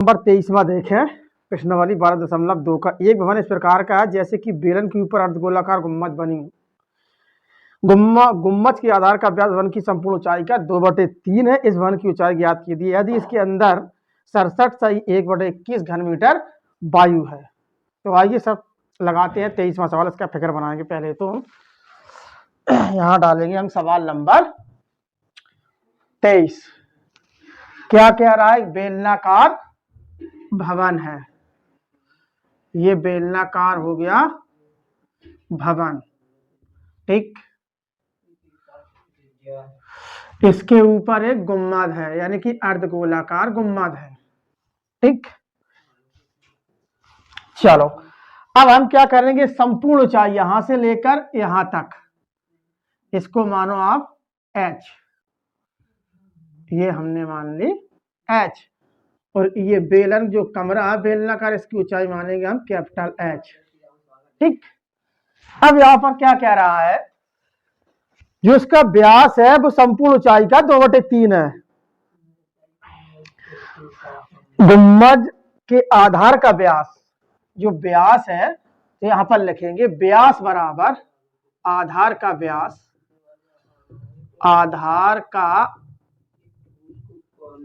Number 23वां देखें। प्रश्नावली 12.2 का एक भवन इस प्रकार का है जैसे कि बेलन के ऊपर अर्धगोलाकार गुम्मज बनी। गुम्मज के आधार का व्यास भवन की संपूर्ण ऊंचाई का 2/3 है। इस भवन की ऊंचाई ज्ञात कीजिए यदि इसके अंदर 67.1/21 घन मीटर वायु है। तो आइए सब लगाते हैं 23वां सवाल। इसका फिगर बनाएंगे। पहले तो यहां डालेंगे हम सवाल नंबर 23। क्या कह रहा है? बेलनाकार भवन है। ये बेलनाकार हो गया भवन, ठीक। इसके ऊपर एक गुम्मद है, यानी कि अर्धगोलाकार गुम्मद है, ठीक। चलो अब हम क्या करेंगे, संपूर्ण ऊंचाई यहां से लेकर यहां तक, इसको मानो आप h, ये हमने मान ली h, और ये बेलन जो कमरा है बेलनाकार, इसकी ऊंचाई मानेंगे हम कैपिटल H, ठीक। अब यहां पर क्या कह रहा है, जो इसका व्यास है वो संपूर्ण ऊंचाई का 2/3 है। गुम्मज के आधार का व्यास, जो व्यास है तो यहां पर लिखेंगे व्यास बराबर आधार का व्यास, आधार का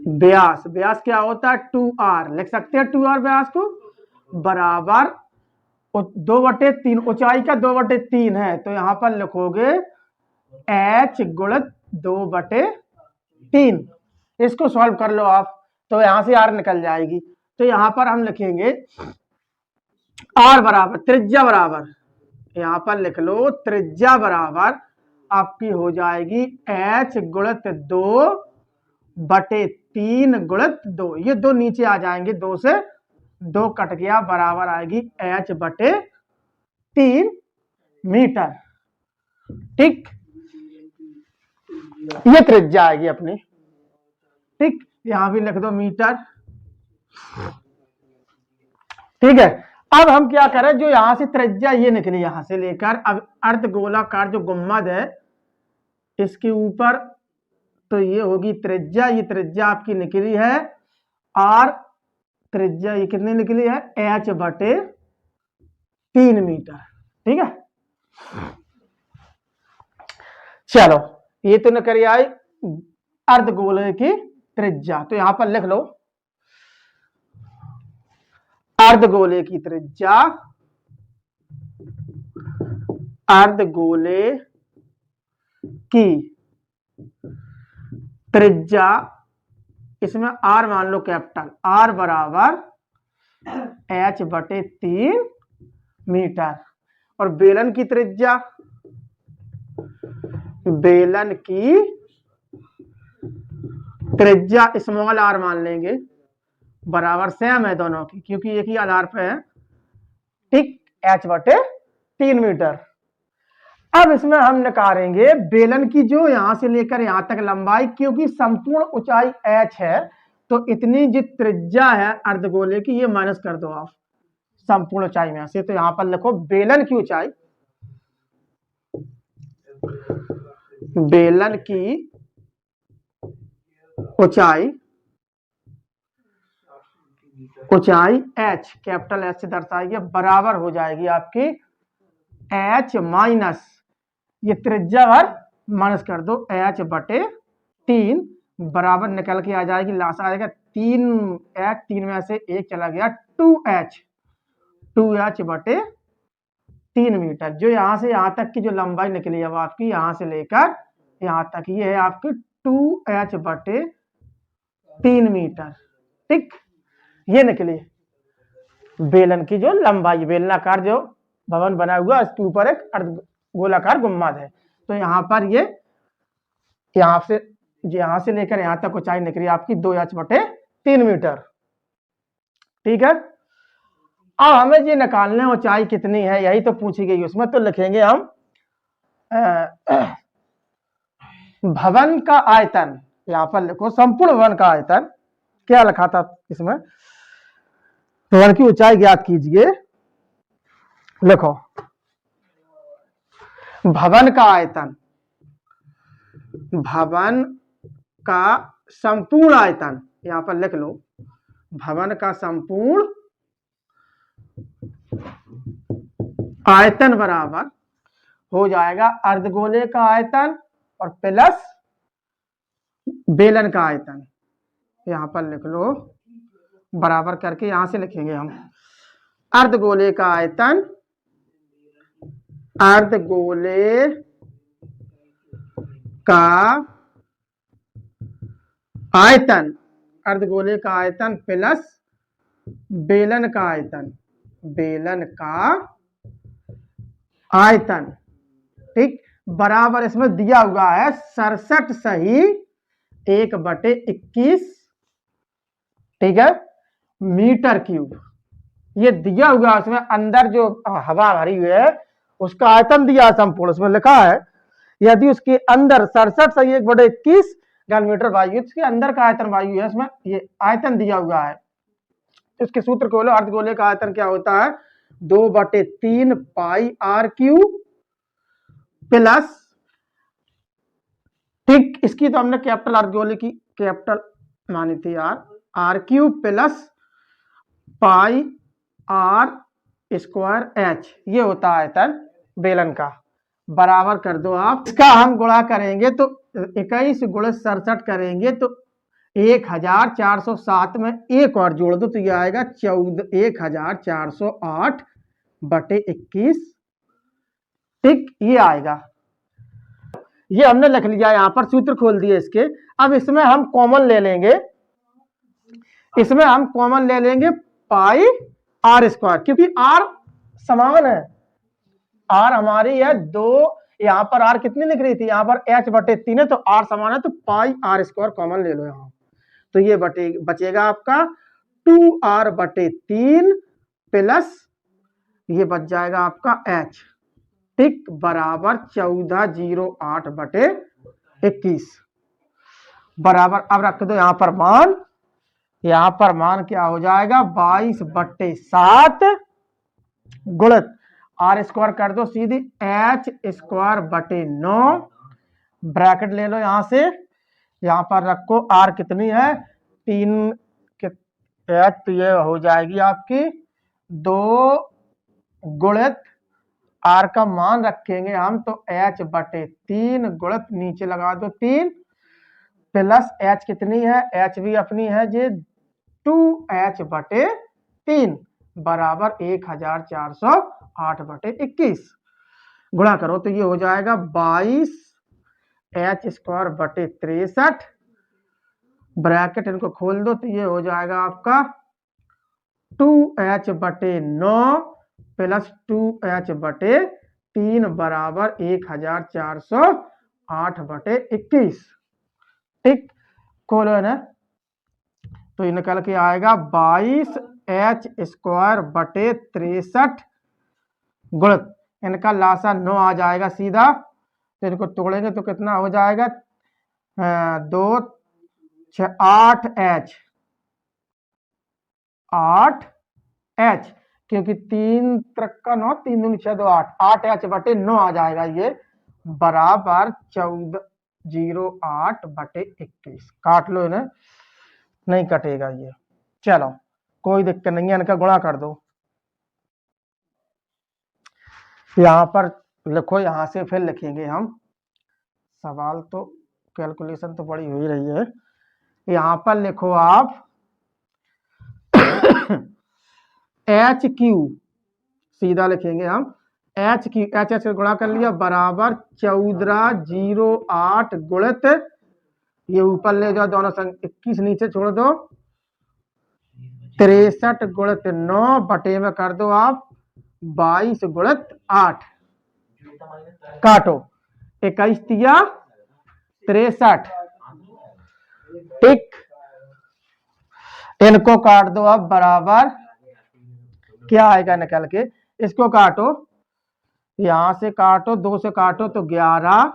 व्यास, व्यास क्या होता है 2r, लिख सकते हैं 2r व्यास को, बराबर 2/3, ऊंचाई का 2/3 है तो यहां पर लिखोगे h गुणित 2/3। इसको सॉल्व कर लो आप, तो यहां से r निकल जाएगी। तो यहां पर हम लिखेंगे r बराबर त्रिज्या बराबर, यहां पर लिख लो त्रिज्या बराबर आपकी हो जाएगी h गुणित 2/3 गुणित 2, ये दो नीचे आ जाएंगे, 2 से 2 कट गया, बराबर आएगी h/3 मीटर, ठीक। ये त्रिज्या आएगी अपनी, ठीक। यहां भी लिख दो मीटर, ठीक है। अब हम क्या करें, जो यहां से त्रिज्या ये निकली यहां से लेकर, अब अर्धगोलाकार जो गुम्मद है इसके ऊपर, तो ये होगी त्रिज्या, ये त्रिज्या आपकी निकली है r, त्रिज्या ये कितनी निकली है h/3 मीटर, ठीक है। चलो ये तो निकल आई अर्धगोले की त्रिज्या, तो यहां पर लिख लो अर्धगोले की त्रिज्या, अर्धगोले की त्रिज्या, इसमें r मान लो कैपिटल, r बराबर h/3 मीटर, और बेलन की त्रिज्या, बेलन की त्रिज्या स्मॉल r मान लेंगे, बराबर सेम है दोनों की क्योंकि एक ही आधार पे है, ठीक, h/3 मीटर। अब इसमें हम निकालेंगे बेलन की जो यहां से लेकर यहां तक लंबाई, क्योंकि संपूर्ण ऊंचाई h है तो इतनी जो त्रिज्या है अर्धगोले की ये माइनस कर दो आप संपूर्ण ऊंचाई में से, तो यहां पर लिखो बेलन की ऊंचाई, बेलन की ऊंचाई, ऊंचाई h कैपिटल H से दर्शाएगी, बराबर हो जाएगी आपकी h माइनस ये त्रिज्या भर माइनस कर दो h/3, बराबर निकल के आ जाएगी, लास्ट आ जाएगा 3h, 3 में से 1 चला गया 2h/3 मीटर। जो यहां से यहां तक की जो लंबाई निकली है वो आपकी यहां से लेकर यहां तक ये है आपकी 2h/3 मीटर, ठीक। ये निकली बेलन की जो लंबाई, बेलनाकार जो भवन बना हुआ इसके ऊपर एक अर्धगोलाकार गुम्मद है, तो यहां पर ये यहां से लेकर यहां तक ऊंचाई निकली आपकी 2h/3 मीटर, ठीक है। अब हमें ये निकालने ऊंचाई कितनी है यही तो पूछी गई, उसमें तो लिखेंगे हम भवन का आयतन, यहां पर लिखो संपूर्ण भवन का आयतन, क्या लिखा था इसमें, भवन की ऊंचाई ज्ञात कीजिए, लिखो भवन का आयतन, भवन का संपूर्ण आयतन, यहां पर लिख लो भवन का संपूर्ण आयतन बराबर हो जाएगा अर्धगोले का आयतन और प्लस बेलन का आयतन। यहां पर लिख लो, बराबर करके यहां से लिखेंगे हम अर्धगोले का आयतन, अर्धगोले का आयतन, अर्धगोले का आयतन प्लस बेलन का आयतन, बेलन का आयतन। ठीक, बराबर इसमें दिया हुआ है 67 सही 1/21, ठीक है, मीटर क्यूब। ये दिया हुआ है, उसमें अंदर जो हवा भरी हुई है उसका आयतन दिया है संपूर्ण, उसमें लिखा है यदि उसके अंदर 67 सही 1/21 घन मीटर वायु, इसके अंदर का आयतन वायु है, इसमें ये आयतन दिया हुआ है। इसके सूत्र को लो, अर्धगोले का आयतन क्या होता है 2/3 पाई आर क्यूब प्लस, ठीक, इसकी तो हमने कैपिटल अर्धगोले की कैपिटल मानी थी r cube plus pi r square h, ये होता है आयतन बेलन का। बराबर कर दो आप, इसका हम गुणा करेंगे तो 21 गुणे 67 करेंगे तो 1407 में एक और जोड़ दो तो ये आएगा 1408/21, ठीक, ये आएगा। ये हमने लिख लिया, यहां पर सूत्र खोल दिए इसके। अब इसमें हम कॉमन ले लेंगे, इसमें हम कॉमन ले लेंगे पाई आर स्क्वायर, क्योंकि आर समान है, आर हमारी है 2, यहां पर आर कितनी लिख रही थी, यहां पर h/3 है तो आर समान है, तो पाई आर स्क्वायर कॉमन ले लो यहां, तो ये बचेगा आपका 2r/3 प्लस ये बच जाएगा आपका h, ठीक, बराबर 1408/21 बराबर। अब रख दो यहां पर मान, यहां पर मान क्या हो जाएगा 22/7 गुणित आर स्क्वायर कर दो सीधी h²/9, ब्रैकेट ले लो यहां से, यहां पर रखो आर कितनी है 3 एच, तो ये हो जाएगी आपकी 2 गुणित आर का मान रखेंगे हम तो h/3 गुणित नीचे लगा दो 3 प्लस h कितनी है, h भी अपनी है जी 2h/3 बराबर 1408/21 गुणा करो तो ये हो जाएगा 22h²/63, ब्रैकेट इनको खोल दो तो ये हो जाएगा आपका 2h/9 प्लस 2h/3 बराबर 1408/21, ठीक, खोलो है ना, तो ये निकल के आएगा 22h²/63 गुणित इनका लासा 9 आ जाएगा सीधा, तो इनको तोड़ेंगे तो कितना हो जाएगा 2 6 8h, 8h, क्योंकि 3 3 9 3 दूनी 6 2 8, 8h/9 आ जाएगा ये बराबर 1408/21, काट लो इन्हें, नहीं कटेगा ये, चलो कोई दिक्कत नहीं है, इनका गुणा कर दो, यहां पर लिखो, यहां से फिर लिखेंगे हम, सवाल तो कैलकुलेशन तो बड़ी हो ही रही है, यहां पर लिखो आप HQ, सीधा लिखेंगे हम HQ, HH से गुणा कर लिया बराबर 1408 गुणित ये ऊपर ले जाओ दोनों संग 21 नीचे छोड़ दो 63 गुणित 9 बटे में कर दो आप 22 गुणित 8, काटो 21 तिया 63, ठीक, इनको काट दो अब बराबर क्या आएगा निकल के, इसको काटो, यहां से काटो 2 से काटो तो 11,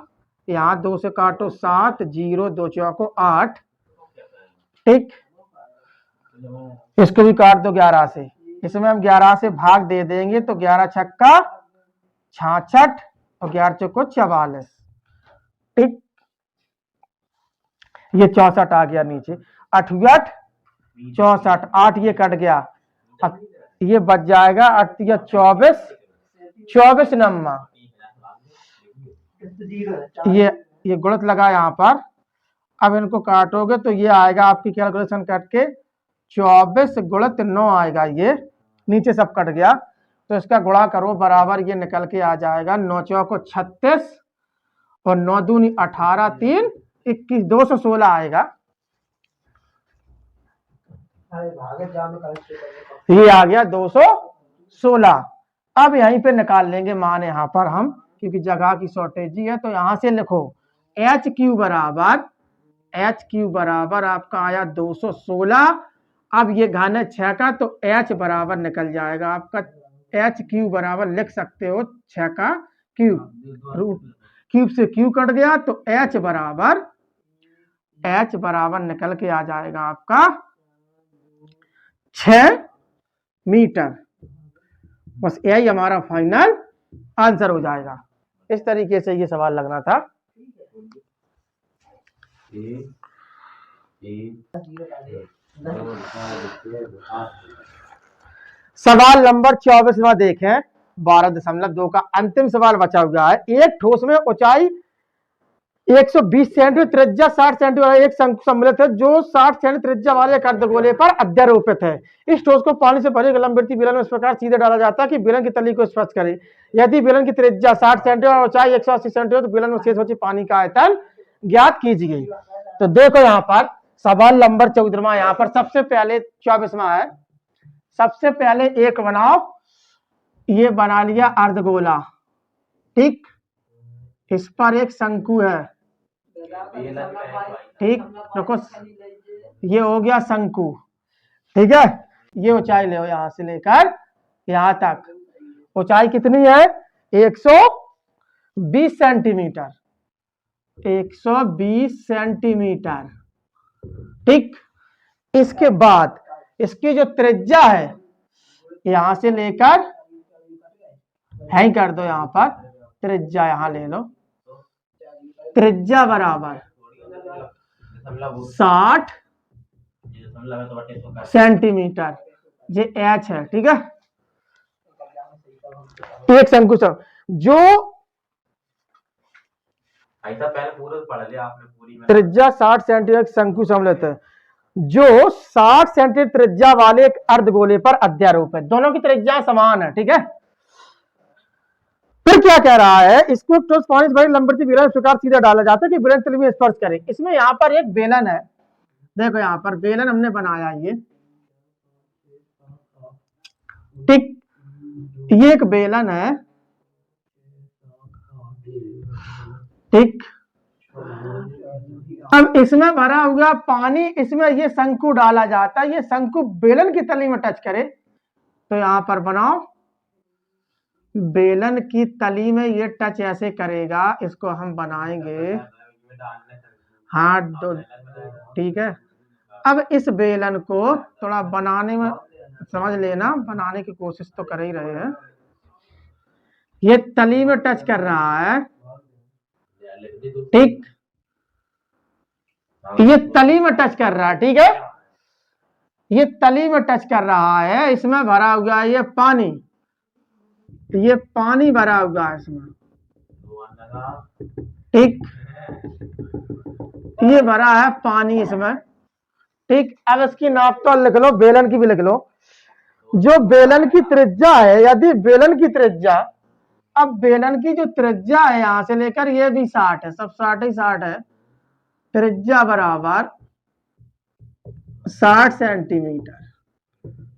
यहां 2 से काटो 7, 0 2 चौको 8, ठीक, इसको भी काट दो 11 से, इसमें हम 11 से भाग दे देंगे तो 11 छक्का 66 और 11 चौको 44, ठीक, ये 64 आ गया नीचे, 68 64, 8 ये कट गया, अब ये बच जाएगा 8 या 24, 24 नंबर। ये गुणत लगा यहाँ पर। अब इनको काटोगे तो ये आएगा आपकी कैलकुलेशन करके 24 गुणित 9 आएगा, ये नीचे सब कट गया तो इसका गुणा करो बराबर ये निकल के आ जाएगा 9 चौको 36 और 9 दूनी 18, 3 21, 216 आएगा। ये आ गया 216। अब यहीं पे निकाल लेंगे मान यहाँ पर हम, क्योंकि जगह की शॉर्टेज है। तो यहां से लिखो एच क्यू बराबर आपका आया 216। अब ये घन है 6 का तो एच बराबर निकल जाएगा आपका, एच क्यू बराबर लिख सकते हो 6 का क्यूब, रूट क्यूब से क्यू कट गया तो एच बराबर निकल के आ जाएगा आपका 6 मीटर। बस यही हमारा फाइनल आंसर हो जाएगा। इस तरीके से ये सवाल लगना था। सवाल नंबर 24वां देखें, 12.2 का अंतिम सवाल बचा हुआ है। एक ठोस में ऊंचाई 120 सेंटीमीटर, त्रिज्या 60 सेंटीमीटर वाला एक शंकु सम्मिलित है जो 60 सेंटीमीटर त्रिज्या वाले एक अर्धगोले पर अध्यारोपित है। इस ठोस को पानी से भरे लंबवृत्तीय बेलन में इस प्रकार सीधे डाला जाता है कि बेलन की तली को स्पर्श करे। यदि बेलन की त्रिज्या 60 सेंटीमीटर और ऊंचाई 180 सेंटीमीटर तो बेलन में शेष बची पानी का आयतन ज्ञात कीजिए। तो देखो यहाँ पर सवाल नंबर 14वां, यहाँ पर सबसे पहले 24वां है। सबसे पहले एक बनाओ, ये बना लिया अर्धगोला, ठीक, इस पर एक शंकु है, ठीक, देखो ये हो गया शंकु, ठीक है। ये ऊंचाई ले यहां से लेकर यहां तक, ऊंचाई कितनी है 120 सेंटीमीटर, 120 सेंटीमीटर, ठीक। इसके बाद इसकी जो त्रिज्या है यहां से लेकर है ही कर दो, यहां पर त्रिज्या यहां ले लो, त्रिज्या बराबर 60 सेंटीमीटर, ये एच है, ठीक है। एक शंकु जो त्रिज्या 60 सेंटीमीटर शंकु सम्मिलित है, जो 60 सेंटीमीटर त्रिज्या वाले एक अर्धगोले पर अध्यारोप है। दोनों की त्रिज्या समान है, ठीक है। फिर क्या कह रहा है, इसको ठोस पानी से भरी लंबवृत्तीय बेलन इस प्रकार सीधा डाला जाता है कि बेलन तल में स्पर्श करे। इसमें यहां पर एक बेलन है, देखो यहां पर बेलन हमने बनाया, ये ठीक, ये एक बेलन है, ठीक। अब इसमें भरा हुआ पानी, इसमें ये शंकु डाला जाता है, ये शंकु बेलन की तली में टच करे तो यहां पर बनाओ, बेलन की तली में ये टच ऐसे करेगा, इसको हम बनाएंगे, हाँ ठीक है। अब इस बेलन को थोड़ा बनाने में समझ लेना, बनाने की कोशिश तो कर ही रहे हैं। ये तली में टच कर रहा है, ठीक, ये तली में टच कर रहा है, ठीक है, ये तली में टच कर रहा है। इसमें भरा हुआ है ये पानी, ये पानी भरा हुआ है इसमें, ठीक, ये भरा है पानी इसमें, ठीक। अब इसकी नाप तो लिख लो, बेलन की भी लिख लो। जो बेलन की त्रिज्या है, यदि बेलन की त्रिज्या, अब बेलन की जो त्रिज्या है यहां से लेकर ये भी 60 है, सब 60 ही 60 है, त्रिज्या बराबर 60 सेंटीमीटर,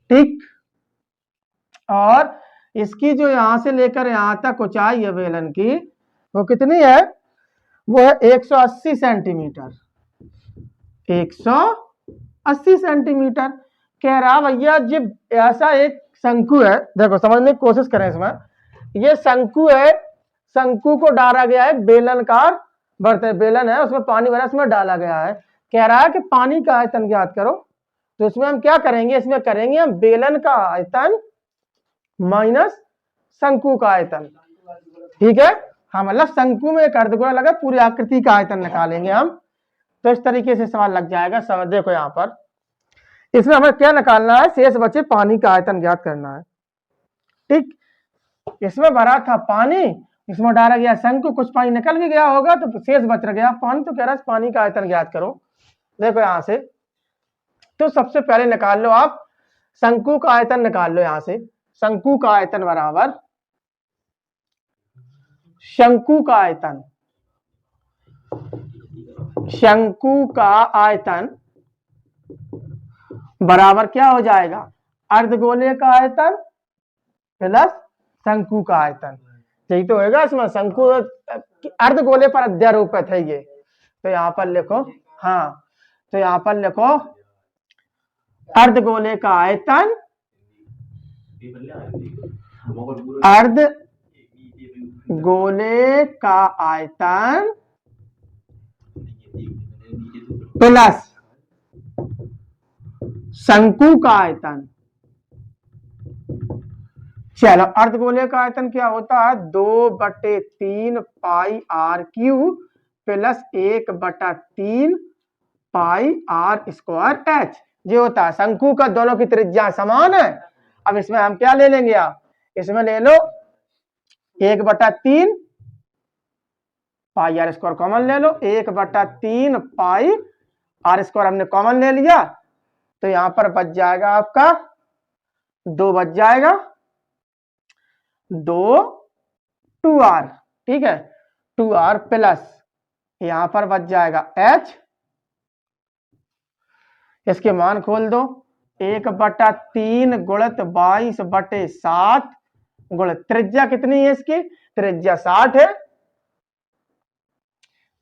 ठीक। और इसकी जो यहां से लेकर यहां तक ऊंचाई है बेलन की, वो कितनी है, वो है 180 सेंटीमीटर, 180 सेंटीमीटर। कह रहा भैया जब ऐसा एक शंकु है, देखो समझने की कोशिश करें, इसमें ये शंकु है, शंकु को डाला गया है बेलनकार बर्तन, बेलन है उसमें पानी भरा, इसमें डाला गया है। कह रहा है कि पानी का आयतन ज्ञात करो। तो इसमें हम क्या करेंगे, इसमें करेंगे हम बेलन का आयतन माइनस शंकु का आयतन, ठीक है। हाँ, मतलब शंकु में एक अर्धगोला लगा, पूरी आकृति का आयतन निकालेंगे हम। तो इस तरीके से सवाल लग जाएगा। समझ देखो यहाँ पर इसमें हमें क्या निकालना है, शेष बचे पानी का आयतन ज्ञात करना है। ठीक, इसमें भरा था पानी, इसमें डाला गया शंकु, कुछ पानी निकल भी गया होगा तो शेष बच गया पानी, तो कह रहा है पानी का आयतन ज्ञात करो। देखो यहां से तो सबसे पहले निकाल लो आप शंकु का आयतन, निकाल लो यहां से। शंकु का आयतन बराबर शंकु का आयतन, शंकु का आयतन बराबर क्या हो जाएगा, अर्धगोले का आयतन प्लस शंकु का आयतन। यही तो होगा इसमें, शंकु अर्धगोले पर अध्यारोपित है ये, तो यहां पर लिखो, हाँ तो यहां पर लिखो अर्धगोले का आयतन, अर्धगोले का आयतन प्लस शंकु का आयतन। चलो अर्धगोले का आयतन क्या होता है, 2/3 pi r cube plus 1/3 pi r square h, ये होता है। शंकु का दोनों की त्रिज्या समान है। अब इसमें हम क्या ले लेंगे, आप इसमें ले लो 1/3 पाई आर स्क्वायर कॉमन ले लो, 1/3 पाई आर स्क्वायर हमने कॉमन ले लिया, तो यहां पर बच जाएगा आपका 2 बच जाएगा, 2r, ठीक है 2r प्लस यहां पर बच जाएगा h, इसके मान खोल दो, 1/3 गुणित 22/7 गुणित त्रिज्या कितनी है इसकी, त्रिज्या 60 है,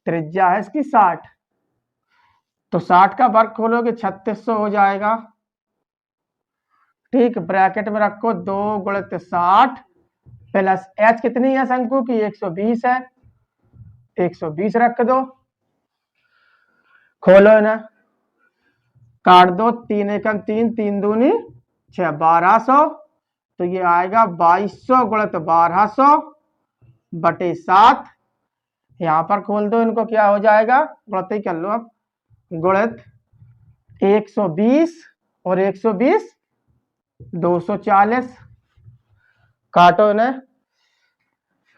त्रिज्या है इसकी 60, तो 60 का वर्ग खोलोगे 3600 हो जाएगा। ठीक, ब्रैकेट में रखो 2 गुणित 60 प्लस h कितनी है शंकु की, 120 है, 120 रख दो, खोलो ना, काट दो, 3 एकम 3, 3 दूनी 6, 1200, तो ये आएगा 2200 गुणित 1200/7, यहां पर खोल दो इनको, क्या हो जाएगा, गुणित ही कर लो अब, गुणित 120 और 120 240, काटो इन्हें।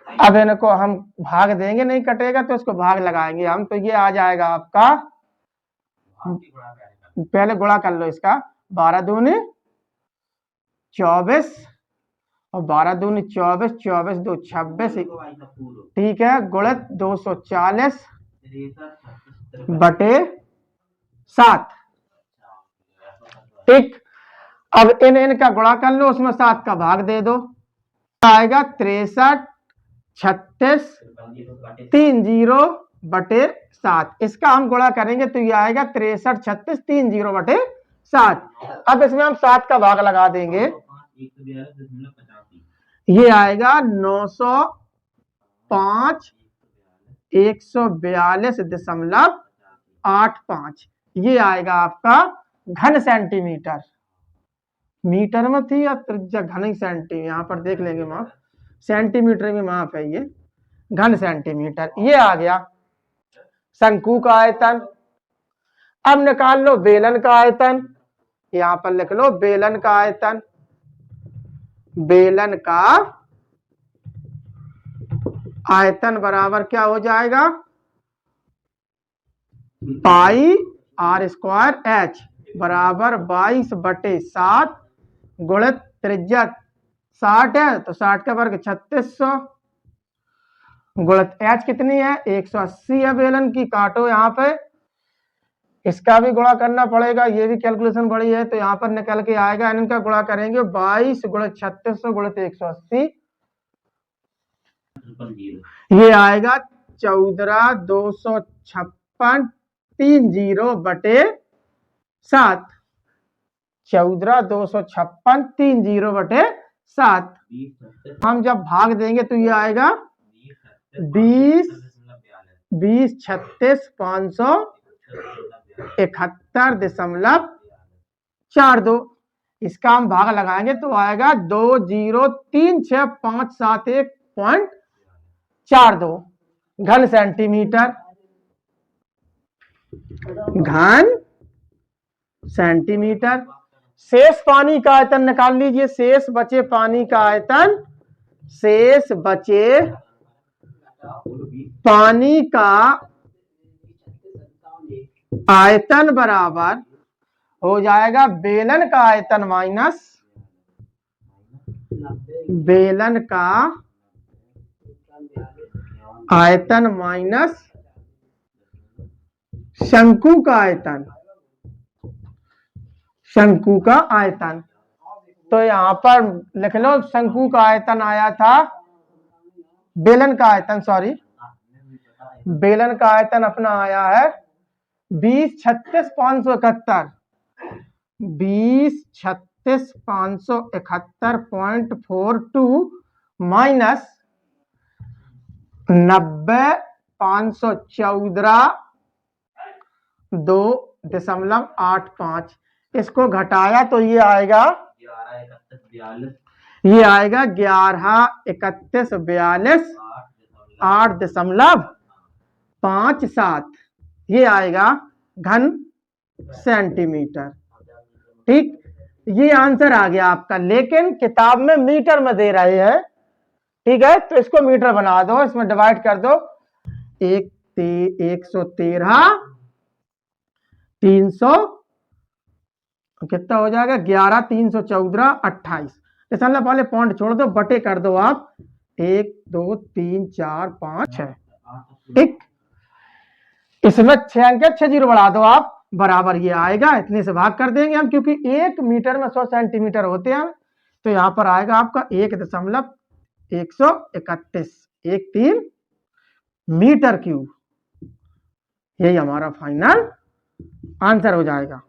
अब इनको हम भाग देंगे, नहीं कटेगा तो इसको भाग लगाएंगे हम, तो ये आ जाएगा आपका, पहले गुणा कर लो इसका, 12 दूनी 24 और 12 दूनी 24, 24 2 26, ठीक है, गुणित 240/7, ठीक। अब इनका गुणा कर लो, उसमें 7 का भाग दे दो, आएगा 63 36 30/7, इसका हम गुणा करेंगे तो ये आएगा 63 36 30/7। अब इसमें हम 7 का भाग लगा देंगे, ये आएगा 905 142.85, ये आएगा आपका घन सेंटीमीटर, मीटर में थी या त्रिज्या, घन ही सेंटीमीटर, यहां पर देख लेंगे माप, सेंटीमीटर में माप है ये, घन सेंटीमीटर, ये आ गया शंकु का आयतन। अब निकाल लो बेलन का आयतन, यहां पर लिख लो बेलन का आयतन, बेलन का आयतन बराबर क्या हो जाएगा, पाई आर स्क्वायर एच बराबर 22/7 गुणित त्रिज्या 60 है तो 60 का वर्ग 3600 गुणित एच कितनी है 180 है बेलन की, काटो यहाँ पे, इसका भी गुणा करना पड़ेगा, ये भी कैलकुलेशन बड़ी है, तो यहाँ पर निकल के आएगा, इनका गुणा करेंगे 22 गुणित 3600 गुणित 180, ये आएगा 14,256 30/7, 14,256 30/7, हम जब भाग देंगे तो ये आएगा 20,36,571.42, इसका हम भाग लगाएंगे तो आएगा 2036571.42 घन सेंटीमीटर, घन सेंटीमीटर। शेष पानी का आयतन निकाल लीजिए, शेष बचे पानी का आयतन, शेष बचे पानी का आयतन बराबर हो जाएगा बेलन का आयतन माइनस बेलन का आयतन माइनस शंकु का आयतन, शंकु का आयतन। तो यहां पर लिख लो, शंकु का आयतन आया था, बेलन का आयतन, सॉरी, बेलन का आयतन अपना आया है 2036,571, 2036,571.42 माइनस 90,514.2.85। इसको घटाया तो ये आएगा 11,31,42.8.57, ये आएगा घन सेंटीमीटर। ठीक, ये आंसर आ गया आपका, लेकिन किताब में मीटर में दे रहे हैं। ठीक है, तो इसको मीटर बना दो, इसमें डिवाइड कर दो, 113 300 कितना हो जाएगा, 11 314 28। दशमलव वाले पॉइंट छोड़ दो, बटे कर दो आप, 1 2 3 4 5 6। ठीक, इसमें 6 अंक 6 जीरो बढ़ा दो आप, बराबर ये आएगा, इतने से भाग कर देंगे हम, क्योंकि 1 मीटर में 100 सेंटीमीटर होते हैं। तो यहां पर आएगा आपका 1.131 मीटर क्यूब। यही हमारा फाइनल आंसर हो जाएगा।